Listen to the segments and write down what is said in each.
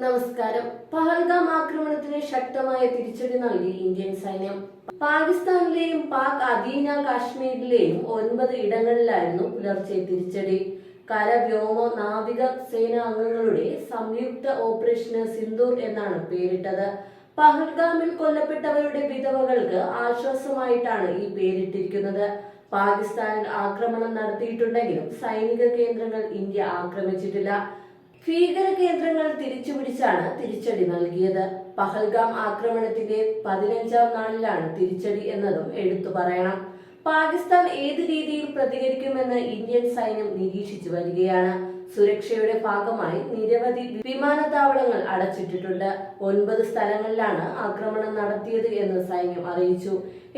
നമസ്കാരം. പഹൽഗാം ആക്രമണത്തിന് ശക്തമായ തിരിച്ചടി നൽകി ഇന്ത്യൻ സൈന്യം. പാകിസ്ഥാനിലെയും പാക് അധീന കാശ്മീരിലെയും 9 ഇടങ്ങളിലായിരുന്നു പുലർച്ചെ തിരിച്ചടി. കര, വ്യോമ, നാവിക സേനാ അംഗങ്ങളുടെ സംയുക്ത ഓപ്പറേഷന് സിന്ദൂർ എന്നാണ് പേരിട്ടത്. പഹൽഗാമിൽ കൊല്ലപ്പെട്ടവരുടെ വിധവകൾക്ക് ആശ്വാസമായിട്ടാണ് ഈ പേരിട്ടിരിക്കുന്നത്. പാകിസ്ഥാനിൽ ആക്രമണം നടത്തിയിട്ടുണ്ടെങ്കിലും സൈനിക കേന്ദ്രങ്ങൾ ഇന്ത്യ ആക്രമിച്ചിട്ടില്ല. ഭീകര കേന്ദ്രങ്ങൾ തിരിച്ചുപിടിച്ചാണ് തിരിച്ചടി നൽകിയത്. പഹൽഗാം ആക്രമണത്തിന്റെ 15ാം നാളിലാണ് തിരിച്ചടി എന്നതും എടുത്തു പറയണം. പാകിസ്ഥാൻ ഏത് രീതിയിൽ പ്രതികരിക്കുമെന്ന് ഇന്ത്യൻ സൈന്യം നിരീക്ഷിച്ചു വരികയാണ്. സുരക്ഷയുടെ ഭാഗമായി നിരവധി വിമാനത്താവളങ്ങൾ അടച്ചിട്ടിട്ടുണ്ട്. 9 സ്ഥലങ്ങളിലാണ് ആക്രമണം നടത്തിയത് എന്ന് സൈന്യം അറിയിച്ചു.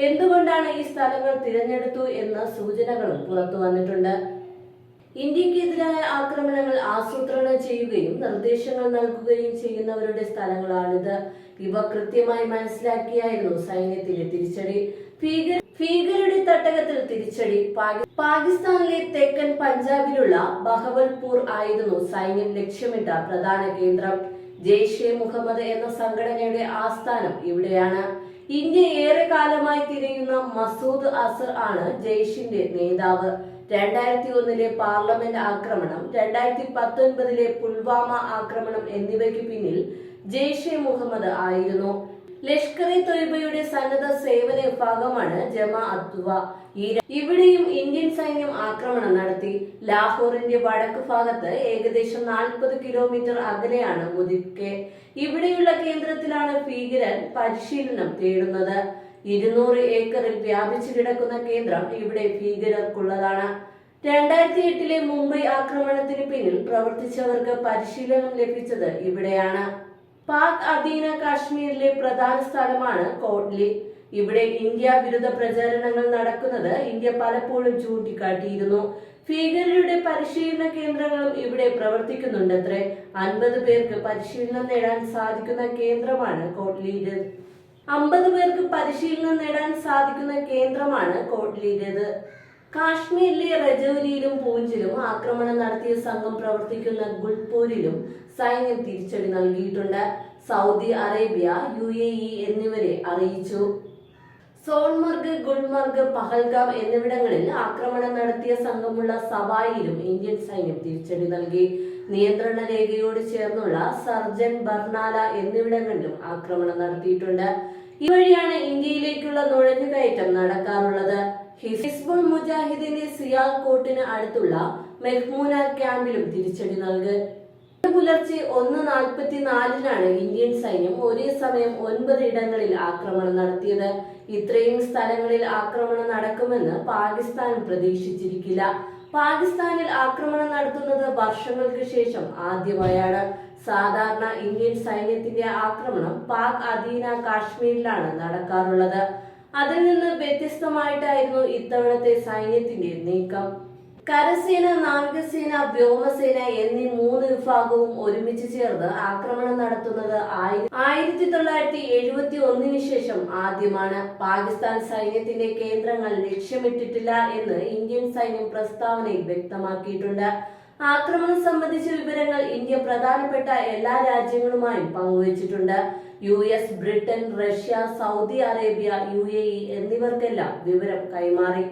എന്തുകൊണ്ടാണ് ഈ സ്ഥലങ്ങൾ തിരഞ്ഞെടുത്തു എന്ന സൂചനകളും പുറത്തു വന്നിട്ടുണ്ട്. ഇന്ത്യക്കെതിരായ ആക്രമണങ്ങൾ ആസൂത്രണം ചെയ്യുകയും നിർദ്ദേശങ്ങൾ നൽകുകയും ചെയ്യുന്നവരുടെ സ്ഥലങ്ങളാണിത്. ഇവ കൃത്യമായി മനസ്സിലാക്കിയായിരുന്നു സൈന്യത്തിന്റെ തിരിച്ചടി. ഭീകരരുടെ തട്ടകത്തിൽ തിരിച്ചടി. പാകിസ്ഥാനിലെ തെക്കൻ പഞ്ചാബിലുള്ള ബഹവൽപൂർ ആയിരുന്നു സൈന്യം ലക്ഷ്യമിട്ട പ്രധാന കേന്ദ്രം. ജെയ്ഷെ മുഹമ്മദ് എന്ന സംഘടനയുടെ ആസ്ഥാനം ഇവിടെയാണ്. ഇന്ത്യ ഏറെ കാലമായി തിരയുന്ന മസൂദ് അസർ ആണ് ജെയ്ഷിന്റെ നേതാവ്. 2001 പാർലമെന്റ് ആക്രമണം, 2019 പുൽവാമ ആക്രമണം എന്നിവയ്ക്ക് പിന്നിൽ ജെയ്ഷെ മുഹമ്മദ് ആയിരുന്നു. ലഷ്കർ ഇ തൊയ്ബയുടെ സന്നദ്ധ സേവന വിഭാഗമാണ് ജമാഅത്ത് വ. ഇവിടെയും ഇന്ത്യൻ സൈന്യം ആക്രമണം നടത്തി. ലാഹോറിന്റെ വടക്ക് ഭാഗത്ത് ഏകദേശം 40 കിലോമീറ്റർ അകലെയാണ് മുദിക്കെ. ഇവിടെയുള്ള കേന്ദ്രത്തിലാണ് ഭീകരർ പരിശീലനം തേടുന്നത്. 200 ഏക്കറിൽ വ്യാപിച്ചു കിടക്കുന്ന കേന്ദ്രം ഇവിടെ ഭീകരർക്കുള്ളതാണ്. 2008 മുംബൈ ആക്രമണത്തിന് പിന്നിൽ പ്രവർത്തിച്ചവർക്ക് പരിശീലനം ലഭിച്ചത് ഇവിടെയാണ്. പാക് അധീന കാശ്മീരിലെ പ്രധാന സ്ഥലമാണ് കോട്ലി. ഇവിടെ ഇന്ത്യ വിരുദ്ധ പ്രചാരണങ്ങൾ നടക്കുന്നത് ഇന്ത്യ പലപ്പോഴും ചൂണ്ടിക്കാട്ടിയിരുന്നു. ഭീകരരുടെ പരിശീലന കേന്ദ്രങ്ങളും ഇവിടെ പ്രവർത്തിക്കുന്നുണ്ടത്രേ. 50 പേർക്ക് പരിശീലനം നേടാൻ സാധിക്കുന്ന കേന്ദ്രമാണ് കോട്ലിയുടേത്. 50 പേർക്ക് പരിശീലനം നേടാൻ സാധിക്കുന്ന കേന്ദ്രമാണ് കോട്ലിയുടേത്. കാശ്മീരിലെ രജൌരിയിലും പൂഞ്ചിലും ആക്രമണം നടത്തിയ സംഘം പ്രവർത്തിക്കുന്ന ഗുൽപൂരിലും സൈന്യം തിരിച്ചടി നൽകിയിട്ടുണ്ട്. സൗദി അറേബ്യ, UAE എന്നിവരെ അറിയിച്ചു. സോൺമർഗ്, ഗുൽമർഗ്, പഹൽഗാം എന്നിവിടങ്ങളിൽ ആക്രമണം നടത്തിയ സംഘമുള്ള സവായിലും ഇന്ത്യൻ സൈന്യം തിരിച്ചടി നൽകി. നിയന്ത്രണ രേഖയോട് ചേർന്നുള്ള സർജൻ, ബർണാല എന്നിവിടങ്ങളിലും ആക്രമണം നടത്തിയിട്ടുണ്ട്. ഇവഴിയാണ് ഇന്ത്യയിലേക്കുള്ള നുഴഞ്ഞുകയറ്റം നടക്കാറുള്ളത്. ഹിസ്ബുൾ മുജാഹിദിന്റെ സിയാൽകോട്ടിന് അടുത്തുള്ള മെഹ്മൂന ക്യാമ്പിലും തിരിച്ചടി നൽകി. പുലർച്ചെ 1:44 ഇന്ത്യൻ സൈന്യം ഒരേ സമയം 9 ഇടങ്ങളിൽ ആക്രമണം നടത്തിയത്. ഇത്രയും സ്ഥലങ്ങളിൽ ആക്രമണം നടക്കുമെന്ന് പാകിസ്ഥാൻ പ്രതീക്ഷിച്ചിരിക്കില്ല. പാകിസ്ഥാനിൽ ആക്രമണം നടത്തുന്നത് വർഷങ്ങൾക്ക് ശേഷം ആദ്യമായാണ്. സാധാരണ ഇന്ത്യൻ സൈന്യത്തിന്റെ ആക്രമണം പാക് അധീന കാശ്മീരിലാണ് നടക്കാറുള്ളത്. അതിൽ നിന്ന് വ്യത്യസ്തമായിട്ടായിരുന്നു ഇത്തവണത്തെ സൈന്യത്തിന്റെ നീക്കം. കരസേന, നാവികസേന, വ്യോമസേന എന്നീ 3 വിഭാഗവും ഒരുമിച്ച് ചേർന്ന് ആക്രമണം നടത്തുന്നത് 1971 ശേഷം ആദ്യമാണ്. പാകിസ്ഥാൻ സൈന്യത്തിന്റെ കേന്ദ്രങ്ങൾ ലക്ഷ്യമിട്ടിട്ടില്ല എന്ന് ഇന്ത്യൻ സൈന്യം പ്രസ്താവനയിൽ വ്യക്തമാക്കിയിട്ടുണ്ട്. ആക്രമണം സംബന്ധിച്ച വിവരങ്ങൾ ഇന്ത്യ പ്രധാനപ്പെട്ട എല്ലാ രാജ്യങ്ങളുമായും പങ്കുവച്ചിട്ടുണ്ട്. US, Britain, Russia, Saudi Arabia, UAE എന്നിവർക്കെല്ലാം വിവരം കൈമാറി.